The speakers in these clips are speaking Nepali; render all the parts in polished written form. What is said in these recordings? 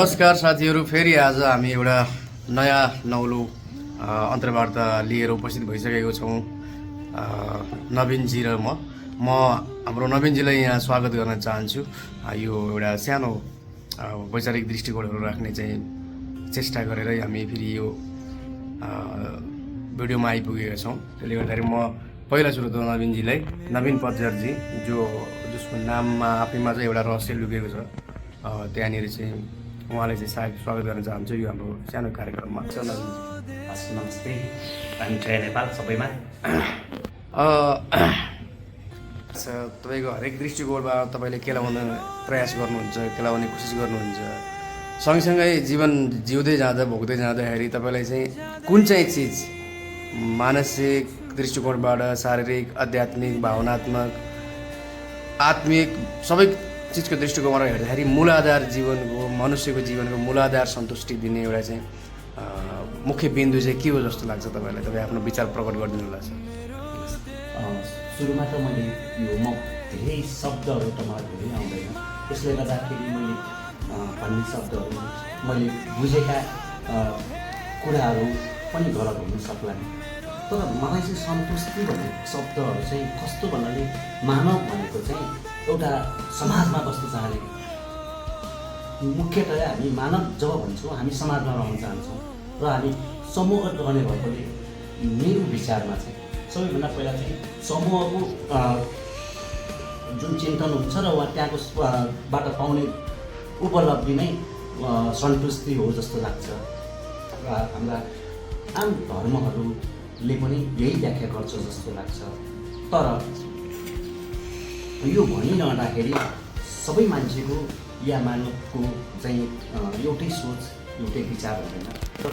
नमस्कार साथीहरू, फेरि आज हामी एउटा नयाँ नौलो अन्तर्वार्ता लिएर उपस्थित भइसकेको छौँ। नवीनजी र म हाम्रो नवीनजीलाई यहाँ स्वागत गर्न चाहन्छु। यो एउटा सानो वैचारिक दृष्टिकोणहरू राख्ने चाहिँ चेष्टा गरेर हामी फेरि यो भिडियोमा आइपुगेका छौँ। त्यसले गर्दाखेरि म पहिला सुरु त नवीनजीलाई, नवीन पतझरजी, जसको नाममा आफैमा चाहिँ एउटा रहस्य लुकेको छ, त्यहाँनिर चाहिँ उहाँलाई चाहिँ सायद स्वागत गर्न चाहन्छु यो हाम्रो सानो कार्यक्रममा। नमस्ते, हामी ट्रेन नेपाल सबैमा। तपाईँको हरेक दृष्टिकोणबाट तपाईँले केलाउन प्रयास गर्नुहुन्छ, केलाउने कोसिस गर्नुहुन्छ। सँगसँगै जीवन जिउँदै जाँदा, भोग्दै जाँदाखेरि तपाईँलाई चाहिँ कुन चाहिँ चिज मानसिक दृष्टिकोणबाट, शारीरिक, आध्यात्मिक, भावनात्मक, आत्मिक सबै चिजको दृष्टिकोणबाट हेर्दाखेरि मूलाधार जीवनको, मनुष्यको जीवनको मूलाधार सन्तुष्टि दिने एउटा चाहिँ मुख्य बिन्दु चाहिँ के हो जस्तो लाग्छ तपाईँलाई? तपाईँ आफ्नो विचार प्रकट गरिदिनु होला सर। सुरुमा त मैले म धेरै शब्दहरू त मलाई धेरै आउँदैन, त्यसले गर्दाखेरि मैले भन्ने शब्दहरू मैले बुझेका कुराहरू पनि गलत हुन सक्ला। तर मलाई चाहिँ सन्तुष्टि भन्ने शब्दहरू चाहिँ कस्तो भन्नाले, मानव भनेको चाहिँ एउटा समाजमा बस्न चाहने, मुख्यतया हामी मानव जब भन्छौँ हामी समाजमा रहन चाहन्छौँ र हामी समूहगत रहने भएकोले मेरो विचारमा चाहिँ सबैभन्दा पहिला चाहिँ समूहको जुन चिन्तन हुन्छ र उहाँ त्यहाँको बाट पाउने उपलब्धि नै सन्तुष्टि हो जस्तो लाग्छ। र हाम्रा आम धर्महरूले पनि यही व्याख्या गर्छ जस्तो लाग्छ। तर यो भनिरहँदाखेरि सबै मान्छेको या मानवको चाहिँ एउटै सोच, एउटै विचार हुँदैन। र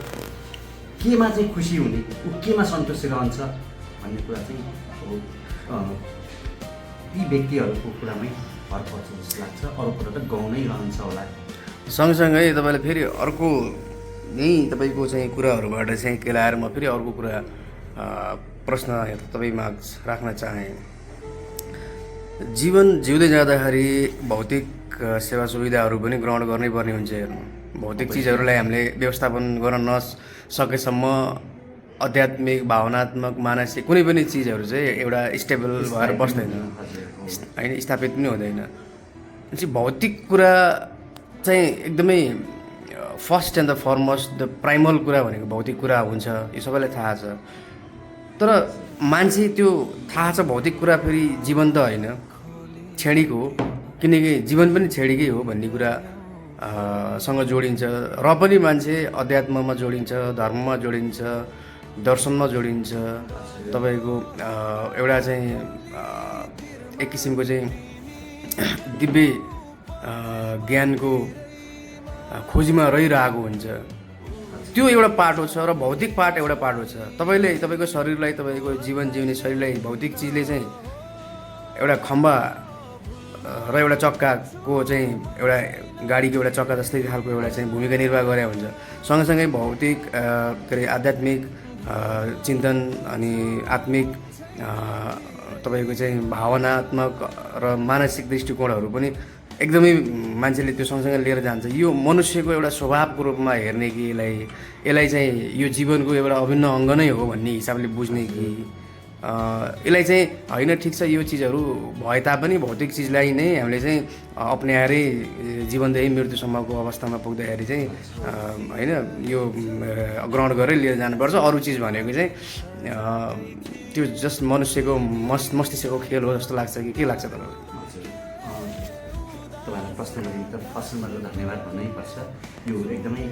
केमा चाहिँ खुसी हुने, ऊ केमा सन्तुष्टि रहन्छ भन्ने कुरा चाहिँ ती व्यक्तिहरूको कुरामै भर पर्छ जस्तो लाग्छ। अरू कुरा त गाउँमै रहन्छ होला। सँगसँगै तपाईँले फेरि अर्को यही तपाईँको चाहिँ कुराहरूबाट चाहिँ केलाएर म फेरि अर्को कुरा प्रश्न तपाईँमा राख्न चाहेँ। जीवन जिउँदै जाँदाखेरि भौतिक सेवा सुविधाहरू पनि ग्रहण गर्नै पर्ने हुन्छ। हेर्नु, भौतिक चिजहरूलाई हामीले व्यवस्थापन गर्न नसकेसम्म आध्यात्मिक, भावनात्मक, मानसिक कुनै पनि चिजहरू चाहिँ एउटा स्टेबल भएर बस्दैन, होइन, स्थापित पनि हुँदैन। चाहिँ भौतिक कुरा चाहिँ एकदमै first and the foremost, the primal कुरा भनेको भौतिक कुरा हुन्छ, यो सबैलाई थाहा छ। तर मान्छे त्यो थाहा छ भौतिक कुरा फेरि जीवन त होइन, क्षणिक हो, किनकि जीवन पनि क्षणिकै हो भन्ने कुरा सँग जोडिन्छ। र पनि मान्छे अध्यात्ममा जोडिन्छ, धर्ममा जोडिन्छ, दर्शनमा जोडिन्छ। तपाईँको एउटा चाहिँ एक किसिमको चाहिँ दिव्य ज्ञानको खोजीमा रहिरहेको हुन्छ। त्यो एउटा पाटो छ र भौतिक पार्ट एउटा पाटो छ। तपाईँको शरीरलाई, तपाईँको जीवन जिउने शरीरलाई भौतिक चिजले चाहिँ एउटा खम्बा र एउटा चक्काको चाहिँ एउटा गाडीको एउटा चक्का जस्तै खालको एउटा चाहिँ भूमिका निर्वाह गरे हुन्छ। सँगसँगै भौतिक के अरे आध्यात्मिक चिन्तन अनि आत्मिक तपाईँको चाहिँ भावनात्मक र मानसिक दृष्टिकोणहरू पनि एकदमै मान्छेले त्यो सँगसँगै लिएर जान्छ। यो मनुष्यको एउटा स्वभावको रूपमा हेर्ने कि यसलाई चाहिँ यो जीवनको एउटा अभिन्न अङ्ग नै हो भन्ने हिसाबले बुझ्ने कि यसलाई चाहिँ होइन, ठिक छ, यो चिजहरू भए तापनि भौतिक चिजलाई नै हामीले चाहिँ अप्नाएरै जीवनदेखि मृत्युसम्मको अवस्थामा पुग्दाखेरि चाहिँ होइन, यो ग्रहण गरेर लिएर जानुपर्छ। अरू चिज भनेको चाहिँ त्यो जस्ट मनुष्यको मस्तिष्कको खेल हो जस्तो लाग्छ कि के लाग्छ तपाईँलाई? तपाईँलाई प्रश्नको निम्ति फर्स्टमा त धन्यवाद भन्नैपर्छ। यो एकदमै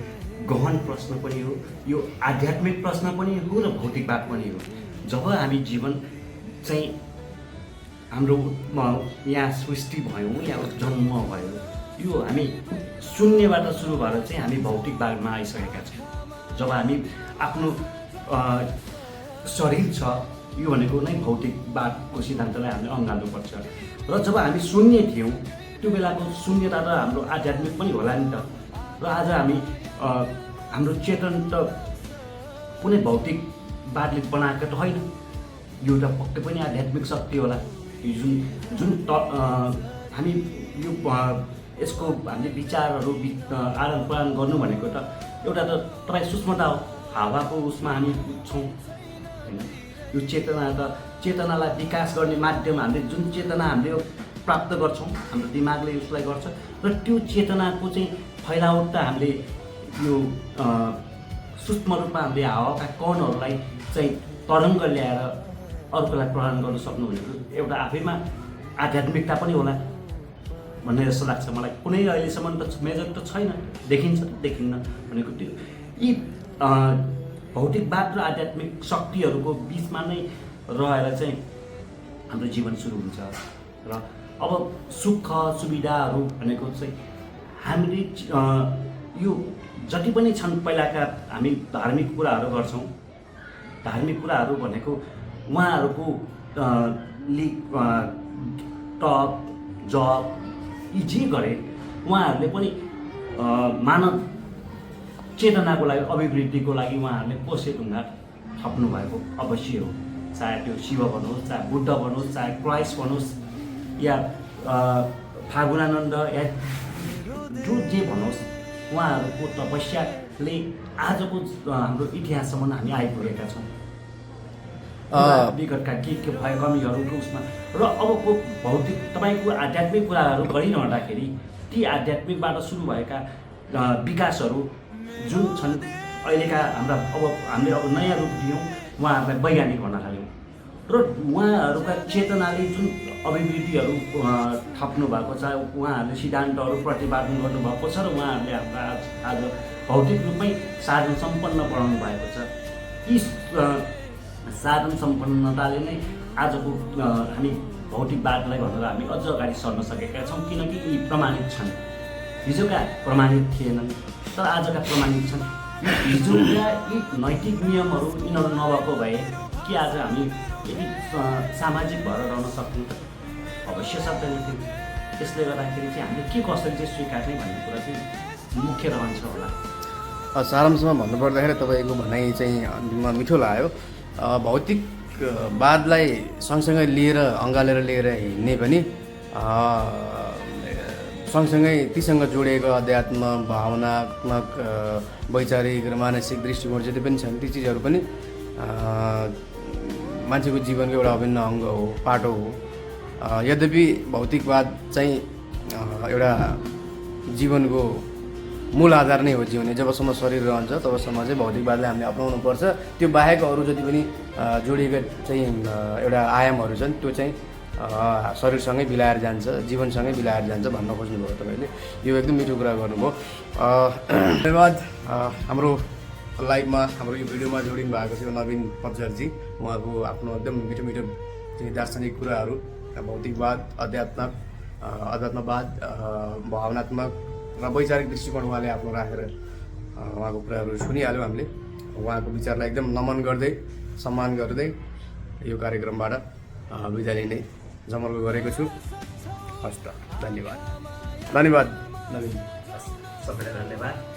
गहन प्रश्न पनि हो, यो आध्यात्मिक प्रश्न पनि हो र भौतिकवाद पनि हो। जब हामी जीवन चाहिँ हाम्रो यहाँ सृष्टि भयौँ या जन्म भयो, यो हामी शून्यबाट सुरु भएर चाहिँ हामी भौतिकवादमा आइसकेका छौँ। जब हामी आफ्नो शरीर छ, यो भनेको नै भौतिकवादको सिद्धान्तलाई हामीले अँगाल्नुपर्छ। र जब हामी शून्य थियौँ, त्यो बेलाको शून्यता त हाम्रो आध्यात्मिक पनि होला नि त। र आज हामी हाम्रो चेतन त कुनै भौतिकवादले बनाएको त होइन, यो त पक्कै पनि आध्यात्मिक शक्ति होला। यो जुन हामी यो यसको हामीले विचारहरू आदान प्रदान गर्नु भनेको त एउटा त तपाईँ सूक्ष्मता हो, हावाको उसमा हामी छौँ होइन। यो चेतनालाई विकास गर्ने माध्यम हामीले जुन चेतना हामीले प्राप्त गर्छौँ, हाम्रो दिमागले उसलाई गर्छ र त्यो चेतनाको चाहिँ फैलावट त हामीले यो सूक्ष्म रूपमा हामीले हावाका कणहरूलाई चाहिँ तरङ्ग ल्याएर अर्कोलाई प्रदान गर्न सक्नु भनेको एउटा आफैमा आध्यात्मिकता पनि होला भन्ने जस्तो लाग्छ मलाई। कुनै अहिलेसम्म त मेजर त छैन, देखिन्छ देखिन्न भनेको त्यो यी भौतिकवाद र आध्यात्मिक शक्तिहरूको बिचमा नै रहेर चाहिँ हाम्रो जीवन सुरु हुन्छ। र अब सुख सुविधाहरू भनेको चाहिँ हामीले यो जति पनि छन् पहिलाका हामी धार्मिक कुराहरू गर्छौँ, धार्मिक कुराहरू भनेको उहाँहरूको टप जब यी जे गरे उहाँहरूले पनि मानव चेतनाको लागि अभिवृद्धिको लागि उहाँहरूले कोसे ढुङ्गा थप्नु भएको अवश्य हो। चाहे त्यो शिव भनोस्, चाहे बुद्ध भनोस्, चाहे क्राइस्ट भनोस् या फागुनानन्द या जो जे भनोस्, उहाँहरूको तपस्याले आजको हाम्रो इतिहाससम्म हामी आइपुगेका छौँ। विगतका के भए कमीहरूको उसमा र अबको भौतिक तपाईँको आध्यात्मिक कुराहरू गरिरहँदाखेरि ती आध्यात्मिकबाट सुरु भएका विकासहरू जुन छन् अहिलेका हाम्रा अब हामीले अब नयाँ रूप दियौँ, उहाँहरूलाई वैज्ञानिक भन्न थाल्यौँ र उहाँहरूका चेतनाले जुन अभिवृद्धिहरू थप्नु भएको छ, उहाँहरूले सिद्धान्तहरू प्रतिपादन गर्नुभएको छ र उहाँहरूले हाम्रा आज भौतिक रूपमै साधन सम्पन्न बनाउनु भएको छ। यी साधन सम्पन्नताले नै आजको हामी भौतिकवादलाई भनेर हामी अझ अगाडि सर्न सकेका छौँ, किनकि यी प्रमाणित छन्। हिजोका प्रमाणित थिएनन् तर आजका प्रमाणित छन्। हिजोका यी नैतिक नियमहरू यिनीहरू नभएको भए कि आज हामी यदि सामाजिक भएर रहन सक्थ्यौँ त अवश्य सक्दैन थियौँ। त्यसले गर्दाखेरि चाहिँ हामीले के कसरी चाहिँ स्वीकार्ने भन्ने कुरा चाहिँ मुख्य रहन्छ होला। सारांशमा भन्नुपर्दाखेरि तपाईँको भनाइ चाहिँ अन्तिममा मिठो लाग्यो। भौतिकवादलाई सँगसँगै लिएर अँगालेर लिएर हिँड्ने पनि सँगसँगै तीसँग जोडिएको अध्यात्म, भावनात्मक, वैचारिक र मानसिक दृष्टिकोण जति पनि छन् ती चिजहरू पनि मान्छेको जीवनको एउटा अभिन्न अङ्ग हो, पाटो हो। यद्यपि भौतिकवाद चाहिँ एउटा जीवनको मूल आधार नै हो। जीवन जबसम्म शरीर रहन्छ तबसम्म चाहिँ भौतिकवादलाई हामीले अपनाउनु पर्छ। त्यो बाहेक अरू जति पनि जोडिएका चाहिँ एउटा आयामहरू छन् त्यो चाहिँ शरीरसँगै बिलाएर जान्छ, जीवनसँगै बिलाएर जान्छ भन्न खोज्नुभयो तपाईँले। यो एकदम मिठो कुरा गर्नुभयो, धन्यवाद। हाम्रो लाइभमा हाम्रो यो भिडियोमा जोडिनु भएको छ नवीन पतझरजी। उहाँको आफ्नो एकदम मिठो मिठो चाहिँ दार्शनिक कुराहरू, भौतिकवाद, अध्यात्मवाद, भावनात्मक र वैचारिक दृष्टिकोण उहाँले आफ्नो राखेर उहाँको कुराहरू सुनिहाल्यौँ हामीले। उहाँको विचारलाई एकदम नमन गर्दै सम्मान गर्दै यो कार्यक्रमबाट बिदा लिने जमर्को गरेको छु। हस् त, धन्यवाद। धन्यवाद नवीन, सबैलाई धन्यवाद।